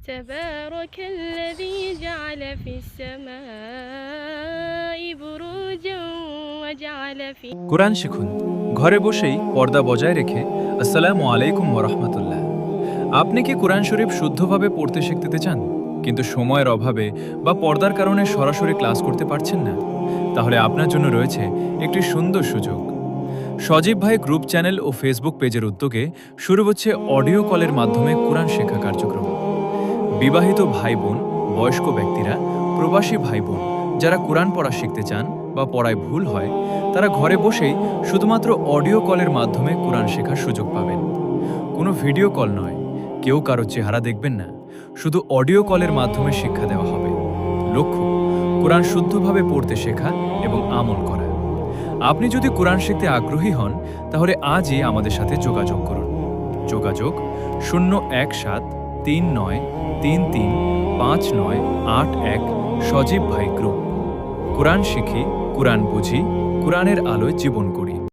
تبارك الذي جعل في السماء بروجا وجعل في কোরআন শিখুন ঘরে বসেই পর্দা বজায় রেখে। আসসালামু আলাইকুম ওয়া রাহমাতুল্লাহ। আপনি কি কোরআন শরীফ শুদ্ধভাবে পড়তে শিখতে চান, কিন্তু সময়ের অভাবে বা পর্দার কারণে সরাসরি ক্লাস করতে পারছেন না? তাহলে আপনার জন্য রয়েছে একটি সুন্দর সুযোগ। সজীব ভাই গ্রুপ চ্যানেল ও ফেসবুক পেজের উদ্যোগে শুরু হচ্ছে অডিও কলের মাধ্যমে কোরআন শেখা কার্যক্রম। বিবাহিত ভাই বোন, বয়স্ক ব্যক্তিরা, প্রবাসী ভাই বোন যারা কোরআন পড়া শিখতে চান বা পড়ায় ভুল হয়, তারা ঘরে বসেই শুধুমাত্র অডিও কলের মাধ্যমে কোরআন শেখার সুযোগ পাবেন। কোনো ভিডিও কল নয়, কেউ কারো চেহারা দেখবেন না, শুধু অডিও কলের মাধ্যমে শিক্ষা দেওয়া হবে। লক্ষ্য, কোরআন শুদ্ধভাবে পড়তে শেখা এবং আমল করা। আপনি যদি কোরআন শিখতে আগ্রহী হন, তাহলে আজই আমাদের সাথে যোগাযোগ করুন। যোগাযোগ 01739335981। সজীব ভাই গ্রুপ। কোরআন শিখি, কোরআন বুঝি, কোরআনের আলোয় জীবন করি।